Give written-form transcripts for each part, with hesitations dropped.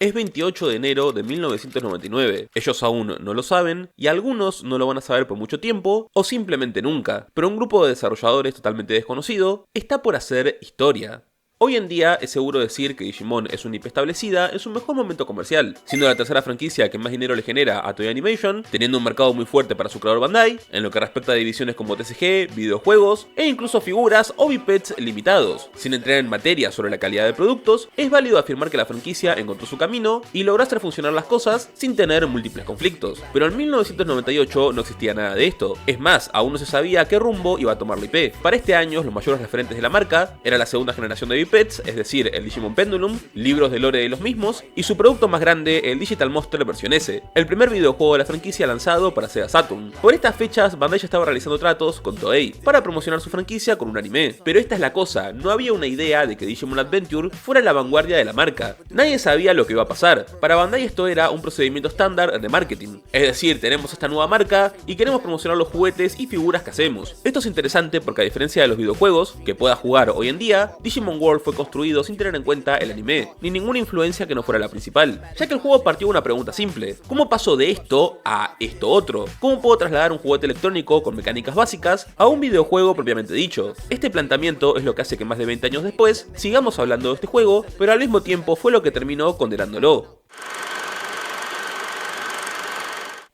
es 28 de enero de 1999. Ellos aún no lo saben, y algunos no lo van a saber por mucho tiempo, o simplemente nunca, pero un grupo de desarrolladores totalmente desconocido está por hacer historia. Hoy en día es seguro decir que Digimon es una IP establecida en su mejor momento comercial, siendo la tercera franquicia que más dinero le genera a Toei Animation, teniendo un mercado muy fuerte para su creador Bandai, en lo que respecta a divisiones como TCG, videojuegos e incluso figuras o VPETs limitados. Sin entrar en materia sobre la calidad de productos, es válido afirmar que la franquicia encontró su camino y logró hacer funcionar las cosas sin tener múltiples conflictos. Pero en 1998 no existía nada de esto, es más, aún no se sabía qué rumbo iba a tomar la IP. Para este año, los mayores referentes de la marca era la segunda generación de VPETs, es decir, el Digimon Pendulum, libros de lore de los mismos, y su producto más grande, el Digital Monster versión S, el primer videojuego de la franquicia lanzado para Sega Saturn. Por estas fechas, Bandai ya estaba realizando tratos con Toei para promocionar su franquicia con un anime. Pero esta es la cosa, no había una idea de que Digimon Adventure fuera la vanguardia de la marca. Nadie sabía lo que iba a pasar. Para Bandai esto era un procedimiento estándar de marketing. Es decir, tenemos esta nueva marca y queremos promocionar los juguetes y figuras que hacemos. Esto es interesante porque a diferencia de los videojuegos que puedas jugar hoy en día, Digimon World fue construido sin tener en cuenta el anime, ni ninguna influencia que no fuera la principal, ya que el juego partió de una pregunta simple: ¿cómo paso de esto a esto otro? ¿Cómo puedo trasladar un juguete electrónico con mecánicas básicas a un videojuego propiamente dicho? Este planteamiento es lo que hace que más de 20 años después sigamos hablando de este juego, pero al mismo tiempo fue lo que terminó condenándolo.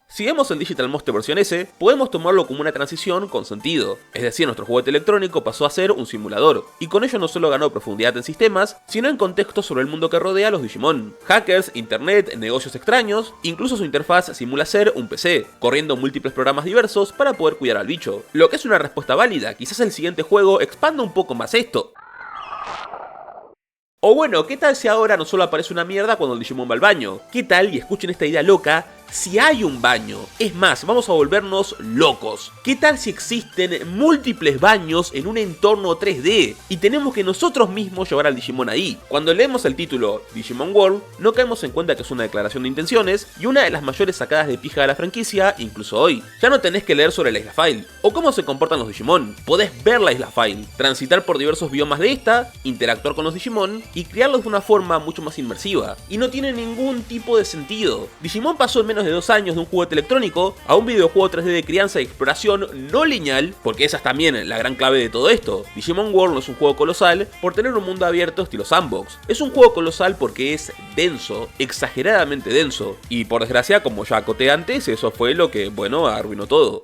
Si vemos el Digital Monster versión S, podemos tomarlo como una transición con sentido, es decir, nuestro juguete electrónico pasó a ser un simulador, y con ello no solo ganó profundidad en sistemas, sino en contexto sobre el mundo que rodea a los Digimon. Hackers, internet, negocios extraños, incluso su interfaz simula ser un PC, corriendo múltiples programas diversos para poder cuidar al bicho. Lo que es una respuesta válida, quizás el siguiente juego expanda un poco más esto. O bueno, ¿qué tal si ahora no solo aparece una mierda cuando el Digimon va al baño? ¿Qué tal, y escuchen esta idea loca, si hay un baño? Es más, vamos a volvernos locos. ¿Qué tal si existen múltiples baños en un entorno 3D y tenemos que nosotros mismos llevar al Digimon ahí? Cuando leemos el título Digimon World, no caemos en cuenta que es una declaración de intenciones y una de las mayores sacadas de pija de la franquicia, incluso hoy. Ya no tenés que leer sobre la Isla File o cómo se comportan los Digimon, podés ver la Isla File, transitar por diversos biomas de esta, interactuar con los Digimon y criarlos de una forma mucho más inmersiva. Y no tiene ningún tipo de sentido. Digimon pasó en menos de 2 años de un juguete electrónico a un videojuego 3D de crianza y exploración no lineal, porque esa es también la gran clave de todo esto. Digimon World no es un juego colosal por tener un mundo abierto estilo sandbox. Es un juego colosal porque es denso, exageradamente denso. Y por desgracia, como ya acoté antes, eso fue lo que, bueno, arruinó todo.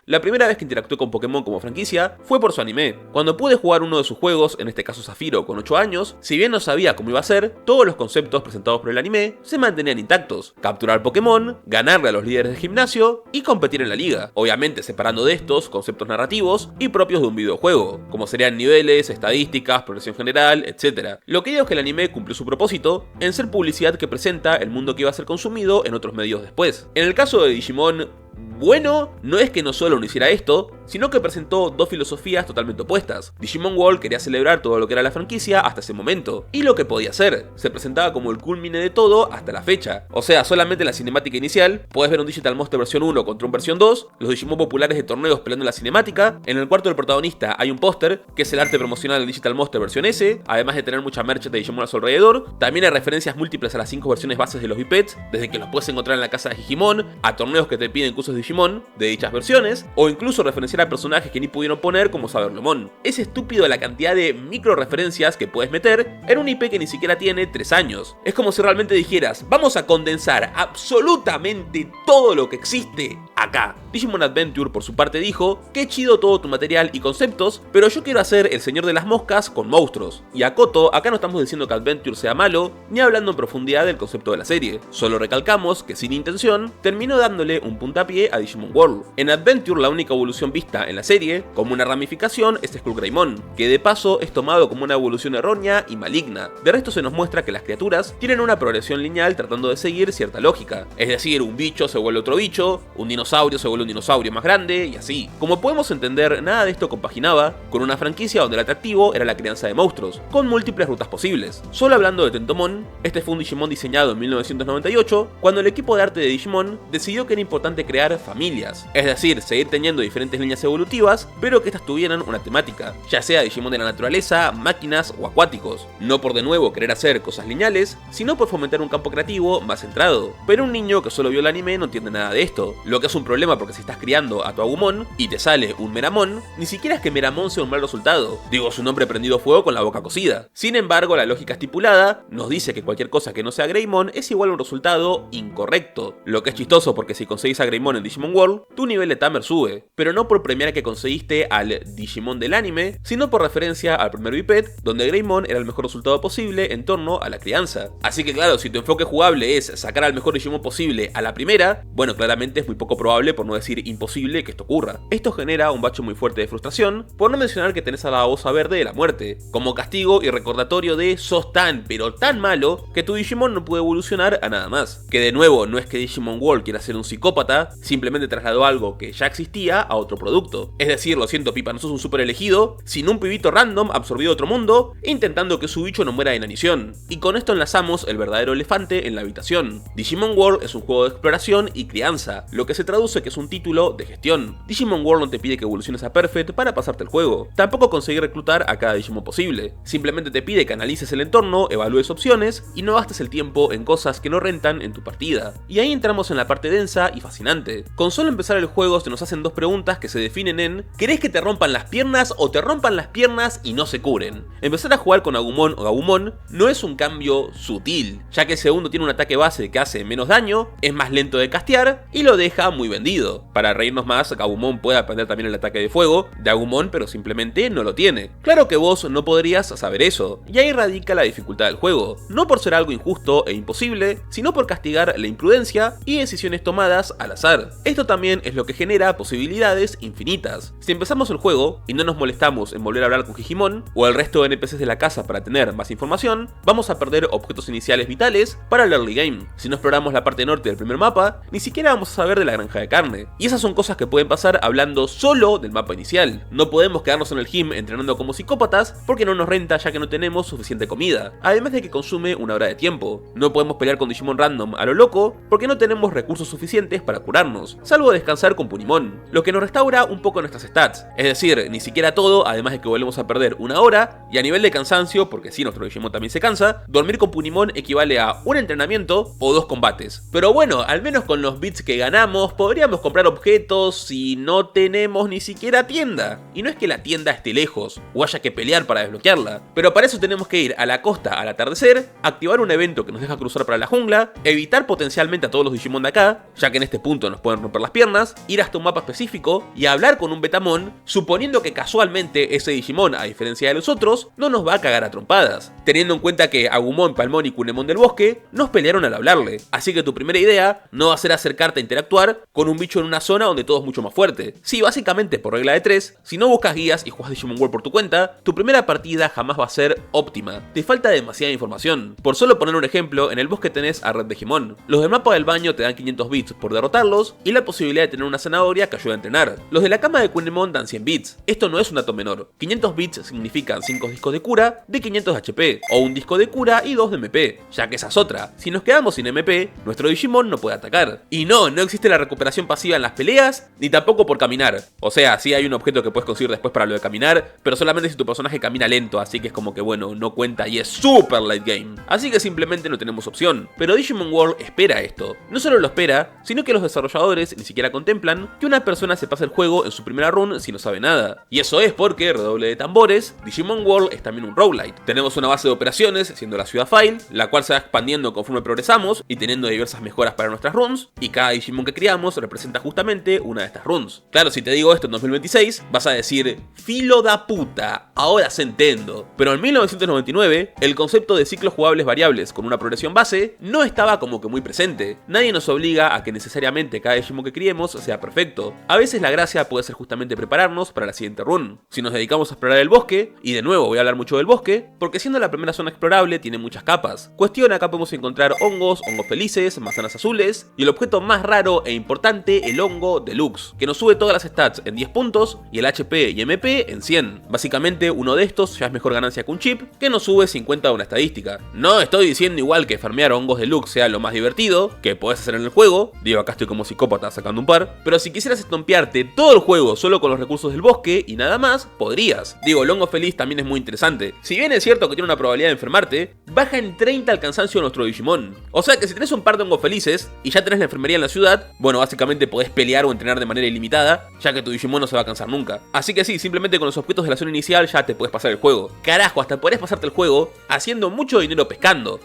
La primera vez que interactué con Pokémon como franquicia fue por su anime. Cuando pude jugar uno de sus juegos, en este caso Zafiro con 8 años, si bien no sabía cómo iba a ser, todos los conceptos presentados por el anime se mantenían intactos. Capturar Pokémon, ganarle a los líderes del gimnasio y competir en la liga. Obviamente separando de estos conceptos narrativos y propios de un videojuego, como serían niveles, estadísticas, progresión general, etc. Lo que digo es que el anime cumplió su propósito en ser publicidad que presenta el mundo que iba a ser consumido en otros medios después. En el caso de Digimon, bueno, no es que no solo no hiciera esto, sino que presentó dos filosofías totalmente opuestas. Digimon World quería celebrar todo lo que era la franquicia hasta ese momento, y lo que podía hacer. Se presentaba como el culmine de todo hasta la fecha. O sea, solamente en la cinemática inicial, puedes ver un Digital Monster versión 1 contra un versión 2, los Digimon populares de torneos peleando en la cinemática, en el cuarto del protagonista hay un póster, que es el arte promocional del Digital Monster versión S, además de tener mucha merch de Digimon a su alrededor. También hay referencias múltiples a las 5 versiones bases de los VPETs, desde que los puedes encontrar en la casa de Digimon, a torneos que te piden cursos de Digimon de dichas versiones, o incluso referenciar a personajes que ni pudieron poner como Saberlomon. Es estúpido la cantidad de micro referencias que puedes meter en un IP que ni siquiera tiene 3 años. Es como si realmente dijeras, vamos a condensar absolutamente todo lo que existe acá. Digimon Adventure por su parte dijo, qué chido todo tu material y conceptos, pero yo quiero hacer el señor de las moscas con monstruos. Y acoto, acá no estamos diciendo que Adventure sea malo, ni hablando en profundidad del concepto de la serie. Solo recalcamos que sin intención, terminó dándole un puntapié a Digimon World. En Adventure la única evolución vista en la serie, como una ramificación, es Skullgreymon, que de paso es tomado como una evolución errónea y maligna. De resto se nos muestra que las criaturas tienen una progresión lineal tratando de seguir cierta lógica. Es decir, un bicho se vuelve otro bicho, un dinosaurio se vuelve vuelve un dinosaurio más grande y así. Como podemos entender, nada de esto compaginaba con una franquicia donde el atractivo era la crianza de monstruos, con múltiples rutas posibles. Solo hablando de Tentomon, este fue un Digimon diseñado en 1998, cuando el equipo de arte de Digimon decidió que era importante crear familias, es decir, seguir teniendo diferentes líneas evolutivas, pero que estas tuvieran una temática, ya sea Digimon de la naturaleza, máquinas o acuáticos, no por de nuevo querer hacer cosas lineales, sino por fomentar un campo creativo más centrado. Pero un niño que solo vio el anime no entiende nada de esto, lo que es un problema porque si estás criando a tu Agumon y te sale un Meramon, ni siquiera es que Meramon sea un mal resultado, digo, su nombre prendido fuego con la boca cocida. Sin embargo, la lógica estipulada nos dice que cualquier cosa que no sea Greymon es igual a un resultado incorrecto, lo que es chistoso porque si conseguís a Greymon en Digimon World, tu nivel de Tamer sube, pero no por premiar que conseguiste al Digimon del anime, sino por referencia al primer biped, donde Greymon era el mejor resultado posible en torno a la crianza. Así que claro, si tu enfoque jugable es sacar al mejor Digimon posible a la primera, bueno, claramente es muy poco probable, por no decir imposible, que esto ocurra. Esto genera un bache muy fuerte de frustración, por no mencionar que tenés a la babosa verde de la muerte, como castigo y recordatorio de sos tan, pero tan malo, que tu Digimon no puede evolucionar a nada más. Que de nuevo, no es que Digimon World quiera ser un psicópata, simplemente trasladó algo que ya existía a otro producto. Es decir, lo siento Pipa, no sos un super elegido, sino un pibito random absorbido de otro mundo, intentando que su bicho no muera de inanición. Y con esto enlazamos el verdadero elefante en la habitación. Digimon World es un juego de exploración y crianza, lo que se traduce que es un título de gestión. Digimon World no te pide que evoluciones a Perfect para pasarte el juego, tampoco conseguir reclutar a cada Digimon posible, simplemente te pide que analices el entorno, evalúes opciones y no gastes el tiempo en cosas que no rentan en tu partida. Y ahí entramos en la parte densa y fascinante. Con solo empezar el juego se nos hacen dos preguntas que se definen en ¿querés que te rompan las piernas o te rompan las piernas y no se curen? Empezar a jugar con Agumon o Gabumon no es un cambio sutil, ya que el segundo tiene un ataque base que hace menos daño, es más lento de castear y lo deja muy vendido. Para reírnos más, Gabumon puede aprender también el ataque de fuego de Agumon, pero simplemente no lo tiene. Claro que vos no podrías saber eso, y ahí radica la dificultad del juego, no por ser algo injusto e imposible, sino por castigar la imprudencia y decisiones tomadas al azar. Esto también es lo que genera posibilidades infinitas. Si empezamos el juego y no nos molestamos en volver a hablar con Gigimon o el resto de NPCs de la casa para tener más información, vamos a perder objetos iniciales vitales para el early game. Si no exploramos la parte norte del primer mapa, ni siquiera vamos a saber de la granja de carne. Y esas son cosas que pueden pasar hablando solo del mapa inicial. No podemos quedarnos en el gym entrenando como psicópatas porque no nos renta ya que no tenemos suficiente comida, además de que consume una hora de tiempo. No podemos pelear con Digimon random a lo loco porque no tenemos recursos suficientes para curarnos, salvo descansar con Punimon, lo que nos restaura un poco nuestras stats, es decir, ni siquiera todo, además de que volvemos a perder una hora, y a nivel de cansancio, porque si nuestro Digimon también se cansa, dormir con Punimon equivale a un entrenamiento o 2 combates. Pero bueno, al menos con los bits que ganamos podríamos comprar objetos si no tenemos ni siquiera tienda. Y no es que la tienda esté lejos o haya que pelear para desbloquearla, pero para eso tenemos que ir a la costa al atardecer, activar un evento que nos deja cruzar para la jungla, evitar potencialmente a todos los Digimon de acá, ya que en este punto nos pueden romper las piernas, ir hasta un mapa específico y hablar con un Betamon, suponiendo que casualmente ese Digimon, a diferencia de los otros, no nos va a cagar a trompadas, teniendo en cuenta que Agumon, Palmon y Kunemon del bosque nos pelearon al hablarle, así que tu primera idea no va a ser acercarte a interactuar con un bicho en una zona donde todo es mucho más fuerte. Sí, básicamente por regla de 3, si no buscas guías y juegas Digimon World por tu cuenta, tu primera partida jamás va a ser óptima, te falta demasiada información. Por solo poner un ejemplo, en el bosque tenés a Red Digimon, los del mapa del baño te dan 500 bits por derrotarlos y la posibilidad de tener una zanahoria que ayuda a entrenar. Los de la cama de Kunemon dan 100 bits, esto no es un dato menor, 500 bits significan 5 discos de cura de 500 HP, o un disco de cura y 2 de MP, ya que esa es otra, si nos quedamos sin MP, nuestro Digimon no puede atacar. Y no existe la recuperación pasiva en las peleas, ni tampoco por caminar, o sea, sí hay un objeto que puedes conseguir después para lo de caminar, pero solamente si tu personaje camina lento, así que es como que bueno, no cuenta y es super late game, así que simplemente no tenemos opción. Pero Digimon World espera esto, no solo lo espera, sino que los desarrolladores ni siquiera contemplan que una persona se pase el juego en su primera run si no sabe nada, y eso es porque, redoble de tambores, Digimon World es también un roguelite. Tenemos una base de operaciones, siendo la ciudad File, la cual se va expandiendo conforme progresamos y teniendo diversas mejoras para nuestras runs, y cada Digimon que criamos representa justamente una de estas runs. Claro, si te digo esto en 2026, vas a decir, filo da puta, ahora se entiendo. Pero en 1999, el concepto de ciclos jugables variables con una progresión base no estaba como que muy presente. Nadie nos obliga a que necesariamente cada Digimon que criemos sea perfecto. A veces la gracia puede ser justamente prepararnos para la siguiente run. Si nos dedicamos a explorar el bosque, y de nuevo voy a hablar mucho del bosque, porque siendo la primera zona explorable tiene muchas capas. Cuestión, acá podemos encontrar hongos felices, manzanas azules, y el objeto más raro e importante el hongo deluxe, que nos sube todas las stats en 10 puntos y el HP y MP en 100. Básicamente uno de estos ya es mejor ganancia que un chip, que nos sube 50 de una estadística. No estoy diciendo igual que farmear hongos deluxe sea lo más divertido que podés hacer en el juego, digo acá estoy como psicópata sacando un par, pero si quisieras estompearte todo el juego solo con los recursos del bosque y nada más, podrías. Digo, el hongo feliz también es muy interesante. Si bien es cierto que tiene una probabilidad de enfermarte, baja en 30 el cansancio de nuestro Digimon. O sea que si tenés un par de hongos felices y ya tenés la enfermería en la ciudad, bueno, básicamente podés pelear o entrenar de manera ilimitada, ya que tu Digimon no se va a cansar nunca. Así que sí, simplemente con los objetos de la zona inicial ya te puedes pasar el juego. Carajo, hasta podés pasarte el juego haciendo mucho dinero pescando.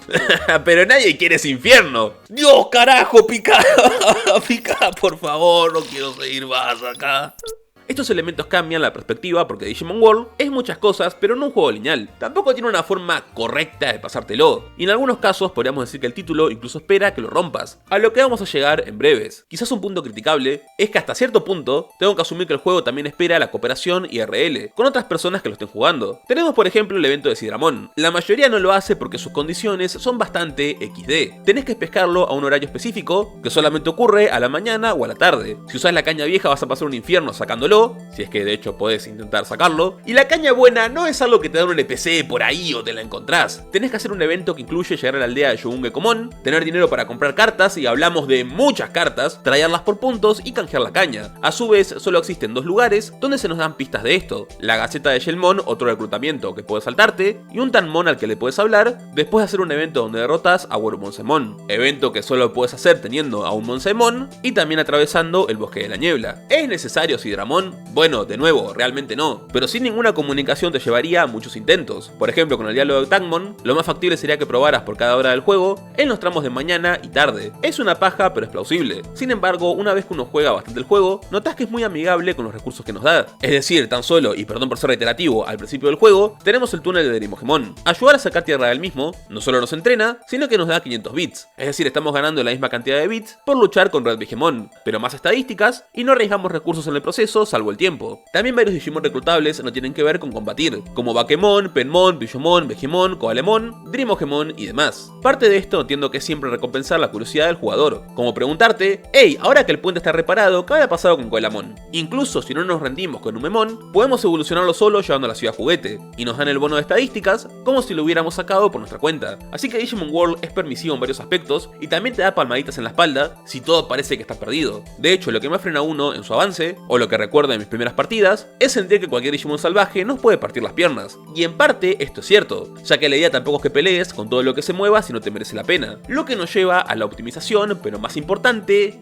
Pero nadie quiere ese infierno. Dios, carajo, pica. Pica, por favor, no quiero seguir más acá. Estos elementos cambian la perspectiva porque Digimon World es muchas cosas, pero no un juego lineal. Tampoco tiene una forma correcta de pasártelo, y en algunos casos podríamos decir que el título incluso espera que lo rompas, a lo que vamos a llegar en breves. Quizás un punto criticable es que hasta cierto punto tengo que asumir que el juego también espera la cooperación IRL con otras personas que lo estén jugando. Tenemos por ejemplo el evento de Sidramon. La mayoría no lo hace porque sus condiciones son bastante XD. Tenés que pescarlo a un horario específico que solamente ocurre a la mañana o a la tarde. Si usás la caña vieja vas a pasar un infierno sacándolo, si es que de hecho podés intentar sacarlo, y la caña buena no es algo que te da un NPC por ahí o te la encontrás. Tenés que hacer un evento que incluye llegar a la aldea de Shogun Gekomon, tener dinero para comprar cartas, y hablamos de muchas cartas, traerlas por puntos y canjear la caña. A su vez, solo existen dos lugares donde se nos dan pistas de esto: la Gaceta de Shelmon, otro reclutamiento que puedes saltarte, y un Tanmon al que le puedes hablar, después de hacer un evento donde derrotas a Worummonsemon, evento que solo puedes hacer teniendo a un Monsemon y también atravesando el Bosque de la Niebla. ¿Es necesario Sidramon? Bueno, de nuevo, realmente no, pero sin ninguna comunicación te llevaría a muchos intentos. Por ejemplo, con el diálogo de Tangmon, lo más factible sería que probaras por cada hora del juego en los tramos de mañana y tarde. Es una paja, pero es plausible. Sin embargo, una vez que uno juega bastante el juego, notas que es muy amigable con los recursos que nos da. Es decir, tan solo, y perdón por ser reiterativo, al principio del juego, tenemos el túnel de Derimogemon. Ayudar a sacar tierra del mismo, no solo nos entrena, sino que nos da 500 bits. Es decir, estamos ganando la misma cantidad de bits por luchar con Red Vegemon, pero más estadísticas y no arriesgamos recursos en el proceso salvo el tiempo. También varios Digimon reclutables no tienen que ver con combatir, como Bakemon, Penmon, Billomon, Vegemon, Koalemon, Dreamogemon y demás. Parte de esto entiendo que es siempre recompensar la curiosidad del jugador, como preguntarte: hey, ahora que el puente está reparado, ¿qué había pasado con Koalemon? Incluso si no nos rendimos con un Memon, podemos evolucionarlo solo llevando a la ciudad juguete, y nos dan el bono de estadísticas como si lo hubiéramos sacado por nuestra cuenta. Así que Digimon World es permisivo en varios aspectos, y también te da palmaditas en la espalda si todo parece que está perdido. De hecho, lo que más frena a uno en su avance, o lo que recuerdo de mis primeras partidas, es sentir que cualquier Digimon salvaje nos puede partir las piernas. Y en parte esto es cierto, ya que la idea tampoco es que pelees con todo lo que se mueva si no te merece la pena. Lo que nos lleva a la optimización, pero más importante,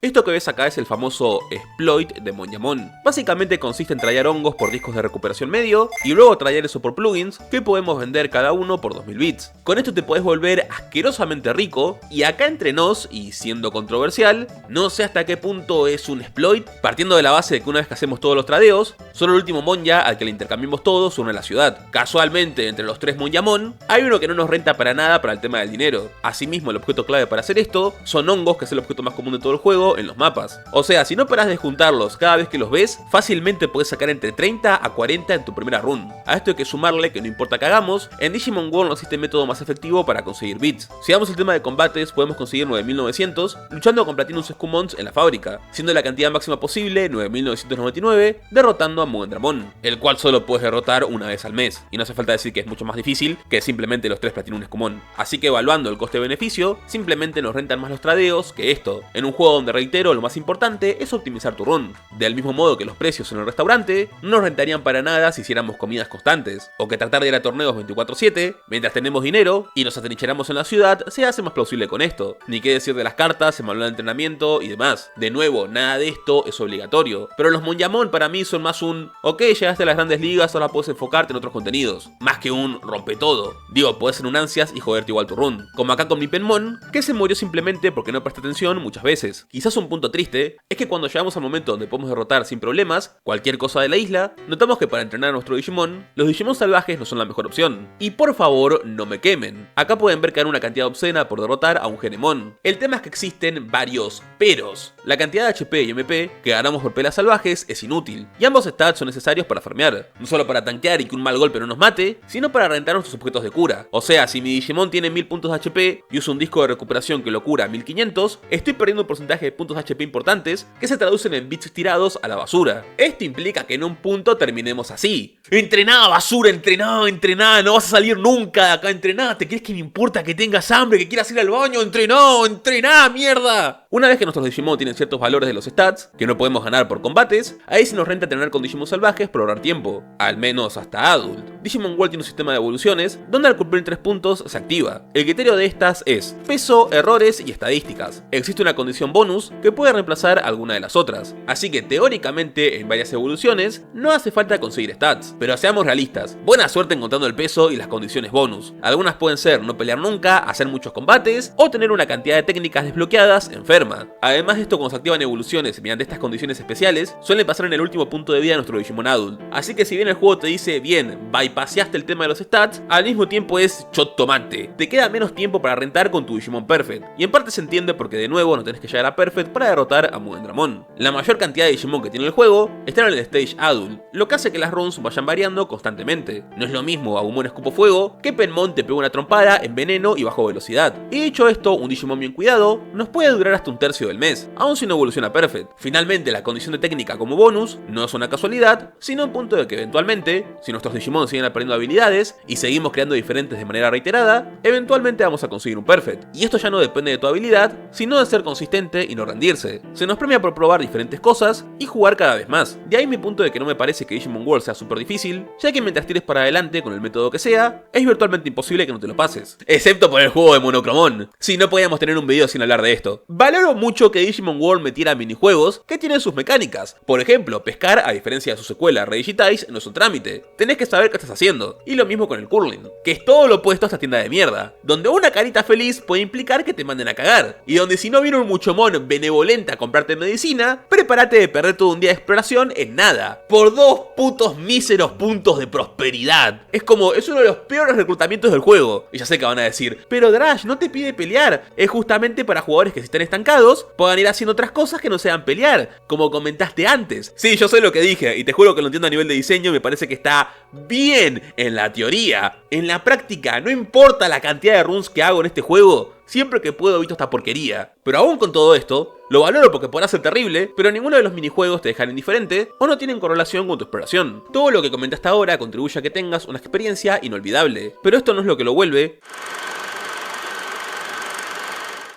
Esto que ves acá es el famoso exploit de Monyamon. Básicamente consiste en traer hongos por discos de recuperación medio y luego traer eso por plugins que podemos vender cada uno por 2000 bits. Con esto te podés volver asquerosamente rico, y acá entre nos, y siendo controversial, no sé hasta qué punto es un exploit, partiendo de la base de que una vez que hacemos todos los tradeos, solo el último Monya al que le intercambiamos todos une la ciudad. Casualmente, entre los 3 Monyamon, hay uno que no nos renta para nada para el tema del dinero. Asimismo, el objeto clave para hacer esto son hongos, que es el objeto más común de todo el juego en los mapas. O sea, si no paras de juntarlos cada vez que los ves, fácilmente puedes sacar entre 30 a 40 en tu primera run. A esto hay que sumarle que no importa que hagamos, en Digimon World no existe método más efectivo para conseguir bits. Si vamos al tema de combates, podemos conseguir 9900 luchando con Platinum Skumons en la fábrica, siendo la cantidad máxima posible 9999, derrotando a Mugendramon, el cual solo puedes derrotar una vez al mes, y no hace falta decir que es mucho más difícil que simplemente los 3 Platinum Skumon. Así que evaluando el coste-beneficio, simplemente nos rentan más los tradeos que esto, en un juego donde, reitero, lo más importante es optimizar tu run. Del mismo modo que los precios en el restaurante no nos rentarían para nada si hiciéramos comidas constantes, o que tratar de ir a torneos 24/7 mientras tenemos dinero y nos atrincheramos en la ciudad se hace más plausible con esto. Ni qué decir de las cartas, el manual de entrenamiento y demás. De nuevo, nada de esto es obligatorio, pero los Monyamon para mí son más un ok, llegaste a las grandes ligas, ahora puedes enfocarte en otros contenidos, más que un rompe todo. Digo, puedes ser un ansias y joderte igual tu run, como acá con mi Penmon, que se murió simplemente porque no presté atención muchas veces. Quizás Quizás un punto triste es que cuando llegamos al momento donde podemos derrotar sin problemas cualquier cosa de la isla, notamos que para entrenar a nuestro Digimon, los Digimon salvajes no son la mejor opción. Y por favor, no me quemen. Acá pueden ver que hay una cantidad obscena por derrotar a un Genemon. El tema es que existen varios peros. La cantidad de HP y MP que ganamos por peleas salvajes es inútil, y ambos stats son necesarios para farmear, no solo para tanquear y que un mal golpe no nos mate, sino para rentar nuestros objetos de cura. O sea, si mi Digimon tiene 1000 puntos de HP y uso un disco de recuperación que lo cura a 1500, estoy perdiendo un porcentaje de puntos de HP importantes que se traducen en bits tirados a la basura. Esto implica que en un punto terminemos así: entrená, basura, entrená, no vas a salir nunca de acá, entrená, ¿te crees que me importa que tengas hambre, que quieras ir al baño? Entrená, mierda. Una vez que nuestros Digimon tienen ciertos valores de los stats, que no podemos ganar por combates, ahí sí nos renta tener con Digimon salvajes por ahorrar tiempo, al menos hasta Adult. Digimon World tiene un sistema de evoluciones, donde al cumplir 3 puntos se activa. El criterio de estas es peso, errores y estadísticas. Existe una condición bonus que puede reemplazar alguna de las otras, así que teóricamente en varias evoluciones no hace falta conseguir stats. Pero seamos realistas, buena suerte encontrando el peso y las condiciones bonus. Algunas pueden ser no pelear nunca, hacer muchos combates o tener una cantidad de técnicas desbloqueadas enferma. Además de esto, cuando se activan evoluciones mediante estas condiciones especiales, suelen pasar en el último punto de vida de nuestro Digimon Adult. Así que si bien el juego te dice bien, bypaseaste el tema de los stats, al mismo tiempo es shot tomate. Te queda menos tiempo para rentar con tu Digimon Perfect, y en parte se entiende porque de nuevo no tenés que llegar a Perfect para derrotar a Mugen Dramon. La mayor cantidad de Digimon que tiene el juego está en el Stage Adult, lo que hace que las runs vayan variando constantemente. No es lo mismo Agumon escupo fuego que Penmon te pega una trompada en veneno y bajo velocidad. Y dicho esto, un Digimon bien cuidado nos puede durar hasta un tercio del mes, aun si no evoluciona Perfect. Finalmente, la condición de técnica como bonus no es una casualidad, sino un punto de que eventualmente, si nuestros Digimon siguen aprendiendo habilidades y seguimos creando diferentes de manera reiterada, eventualmente vamos a conseguir un Perfect. Y esto ya no depende de tu habilidad, sino de ser consistente y no rendirse. Se nos premia por probar diferentes cosas y jugar cada vez más. De ahí mi punto de que no me parece que Digimon World sea súper difícil, ya que mientras tires para adelante con el método que sea, es virtualmente imposible que no te lo pases. Excepto por el juego de Monochromon. Sí, no podíamos tener un video sin hablar de esto. Valoro mucho que Digimon World metiera minijuegos que tienen sus mecánicas. Por ejemplo, pescar, a diferencia de su secuela Redigitize, no es un trámite. Tenés que saber qué estás haciendo. Y lo mismo con el curling, que es todo lo opuesto a esta tienda de mierda, donde una carita feliz puede implicar que te manden a cagar, y donde si no viene un muchomon benevolente a comprarte medicina, prepárate de perder todo un día de exploración en nada, por 2 putos míseros puntos de prosperidad. Es uno de los peores reclutamientos del juego. Y ya sé que van a decir, pero Drash no te pide pelear, es justamente para jugadores que si están estancados puedan ir haciendo otras cosas que no sean pelear, como comentaste antes. Sí, yo sé lo que dije, y te juro que lo entiendo a nivel de diseño, me parece que está bien en la teoría. En la práctica, no importa la cantidad de runs que hago en este juego, siempre que puedo evito esta porquería. Pero aún con todo esto, lo valoro porque podrá ser terrible, pero ninguno de los minijuegos te dejan indiferente o no tienen correlación con tu exploración. Todo lo que comenté hasta ahora contribuye a que tengas una experiencia inolvidable, pero esto no es lo que lo vuelve.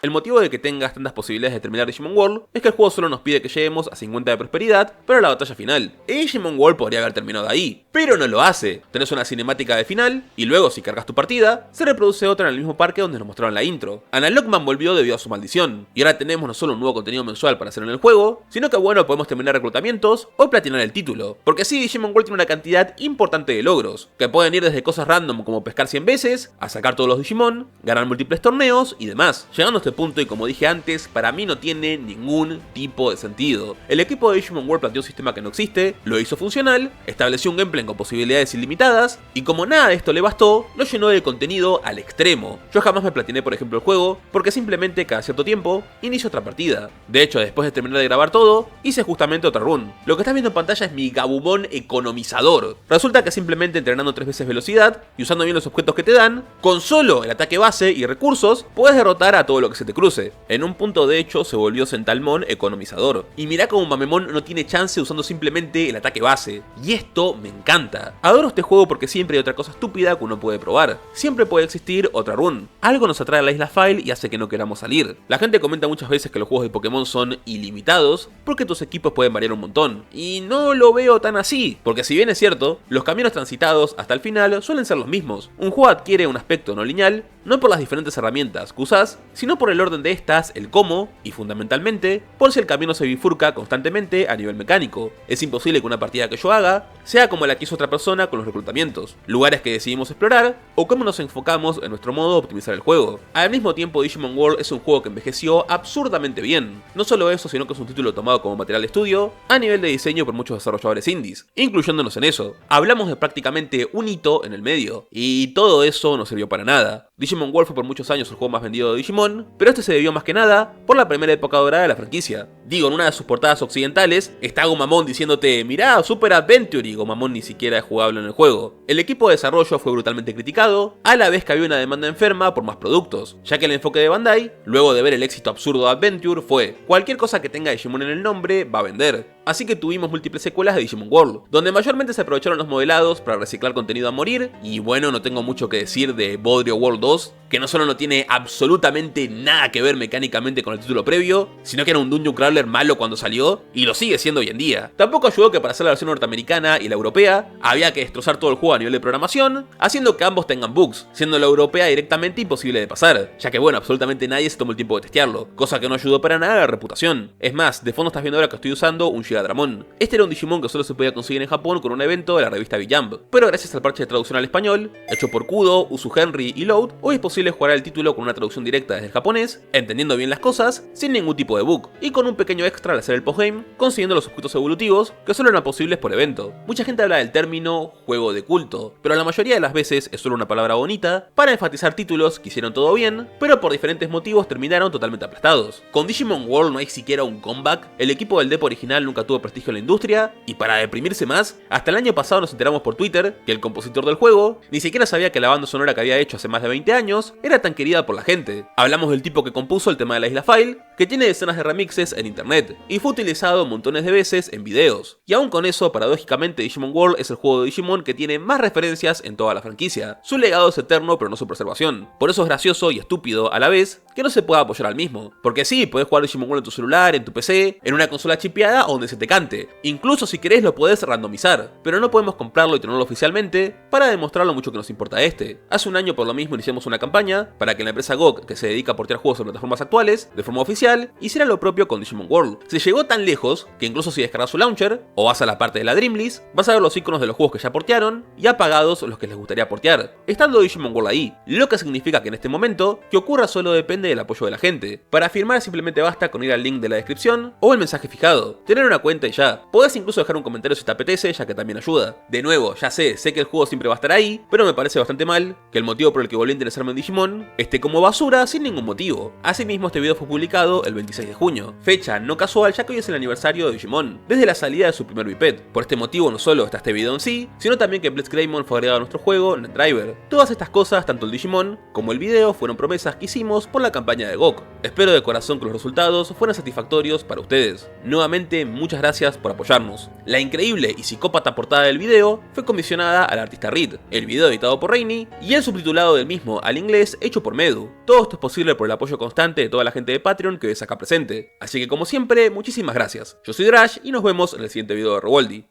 El motivo de que tengas tantas posibilidades de terminar Digimon World es que el juego solo nos pide que lleguemos a 50 de prosperidad para la batalla final. Y Digimon World podría haber terminado ahí, pero no lo hace. Tenés una cinemática de final, y luego si cargas tu partida, se reproduce otra en el mismo parque donde nos mostraron la intro. Analogman volvió debido a su maldición, y ahora tenemos no solo un nuevo contenido mensual para hacer en el juego, sino que bueno, podemos terminar reclutamientos o platinar el título. Porque sí, Digimon World tiene una cantidad importante de logros, que pueden ir desde cosas random como pescar 100 veces, a sacar todos los Digimon, ganar múltiples torneos y demás. Llegando a este punto, y como dije antes, para mí no tiene ningún tipo de sentido. El equipo de Digimon World planteó un sistema que no existe, lo hizo funcional, estableció un gameplay con posibilidades ilimitadas, y como nada de esto le bastó, lo llenó de contenido al extremo. Yo jamás me platiné por ejemplo el juego, porque simplemente cada cierto tiempo inicio otra partida. De hecho, después de terminar de grabar todo, hice justamente otra run. Lo que estás viendo en pantalla es mi Gabumon economizador. Resulta que simplemente entrenando 3 veces velocidad y usando bien los objetos que te dan, con solo el ataque base y recursos, puedes derrotar a todo lo que se te cruce. En un punto de hecho se volvió Sentalmon economizador. Y mirá como Mamemon no tiene chance usando simplemente el ataque base. Y esto me encanta. Adoro este juego porque siempre hay otra cosa estúpida que uno puede probar. Siempre puede existir otra run. Algo nos atrae a la isla File y hace que no queramos salir. La gente comenta muchas veces que los juegos de Pokémon son ilimitados porque tus equipos pueden variar un montón. Y no lo veo tan así, porque si bien es cierto, los caminos transitados hasta el final suelen ser los mismos. Un juego adquiere un aspecto no lineal no por las diferentes herramientas que usás, sino por el orden de estas, el cómo, y fundamentalmente, por si el camino se bifurca constantemente a nivel mecánico. Es imposible que una partida que yo haga sea como la que hizo otra persona con los reclutamientos, lugares que decidimos explorar, o cómo nos enfocamos en nuestro modo de optimizar el juego. Al mismo tiempo, Digimon World es un juego que envejeció absurdamente bien. No solo eso, sino que es un título tomado como material de estudio, a nivel de diseño por muchos desarrolladores indies, incluyéndonos en eso. Hablamos de prácticamente un hito en el medio, y todo eso no sirvió para nada. Digimon World fue por muchos años el juego más vendido de Digimon, pero este se debió más que nada por la primera época dorada de la franquicia. Digo, en una de sus portadas occidentales está Gomamon diciéndote: mirá, Super Adventure, y Gomamon ni siquiera es jugable en el juego. El equipo de desarrollo fue brutalmente criticado, a la vez que había una demanda enferma por más productos, ya que el enfoque de Bandai, luego de ver el éxito absurdo de Adventure, fue: cualquier cosa que tenga Digimon en el nombre va a vender. Así que tuvimos múltiples secuelas de Digimon World, donde mayormente se aprovecharon los modelados para reciclar contenido a morir, y bueno, no tengo mucho que decir de Bodrio World 2, que no solo no tiene absolutamente nada que ver mecánicamente con el título previo, sino que era un Dungeon Crawler malo cuando salió, y lo sigue siendo hoy en día. Tampoco ayudó que para hacer la versión norteamericana y la europea, había que destrozar todo el juego a nivel de programación, haciendo que ambos tengan bugs, siendo la europea directamente imposible de pasar, ya que bueno, absolutamente nadie se tomó el tiempo de testearlo, cosa que no ayudó para nada a la reputación. Es más, de fondo estás viendo ahora que estoy usando un Gigadramon. Este era un Digimon que solo se podía conseguir en Japón con un evento de la revista V-Jump, pero gracias al parche de traducción al español, hecho por Kudo, Usu Henry y Load, hoy es posible jugar el título con una traducción directa desde el japonés, entendiendo bien las cosas, sin ningún tipo de bug, y con un pequeño extra al hacer el postgame, consiguiendo los objetos evolutivos que solo eran posibles por evento. Mucha gente habla del término juego de culto, pero la mayoría de las veces es solo una palabra bonita para enfatizar títulos que hicieron todo bien, pero por diferentes motivos terminaron totalmente aplastados. Con Digimon World no hay siquiera un comeback, el equipo del depo original nunca tuvo prestigio en la industria, y para deprimirse más, hasta el año pasado nos enteramos por Twitter que el compositor del juego ni siquiera sabía que la banda sonora que había hecho hace más de 20 años era tan querida por la gente. Hablamos del tipo que compuso el tema de la isla File, que tiene decenas de remixes en internet, y fue utilizado montones de veces en videos. Y aún con eso, paradójicamente, Digimon World es el juego de Digimon que tiene más referencias en toda la franquicia. Su legado es eterno, pero no su preservación. Por eso es gracioso y estúpido a la vez que no se pueda apoyar al mismo. Porque sí, podés jugar Digimon World en tu celular, en tu PC, en una consola chipeada o donde se te cante. Incluso si querés lo podés randomizar, pero no podemos comprarlo y tenerlo oficialmente para demostrar lo mucho que nos importa este. Hace un año por lo mismo iniciamos una campaña para que la empresa GOG, que se dedica a portear juegos en plataformas actuales, de forma oficial, hiciera lo propio con Digimon World. Se llegó tan lejos que incluso si descargas su launcher, o vas a la parte de la Dreamlist, vas a ver los iconos de los juegos que ya portearon, y apagados los que les gustaría portear, estando Digimon World ahí, lo que significa que en este momento, que ocurra solo depende del apoyo de la gente. Para firmar simplemente basta con ir al link de la descripción, o el mensaje fijado, tener una cuenta y ya. Podés incluso dejar un comentario si te apetece, ya que también ayuda. De nuevo, ya sé que el juego siempre va a estar ahí, pero me parece bastante mal que el motivo por el que volví a interesarme en Digimon esté como basura sin ningún motivo. Asimismo, este video fue publicado el 26 de junio, fecha no casual ya que hoy es el aniversario de Digimon, desde la salida de su primer biped. Por este motivo no solo está este video en sí, sino también que Blitzgreymon fue agregado a nuestro juego, NetDriver. Todas estas cosas, tanto el Digimon como el video, fueron promesas que hicimos por la campaña de GOG. Espero de corazón que los resultados fueran satisfactorios para ustedes. Nuevamente, muchas gracias por apoyarnos. La increíble y psicópata portada del video fue comisionada al artista Reed, el video editado por Rainy y el subtitulado del mismo al inglés hecho por Medu. Todo esto es posible por el apoyo constante de toda la gente de Patreon que ves acá presente. Así que como siempre, muchísimas gracias. Yo soy Drash y nos vemos en el siguiente video de Rewoldy.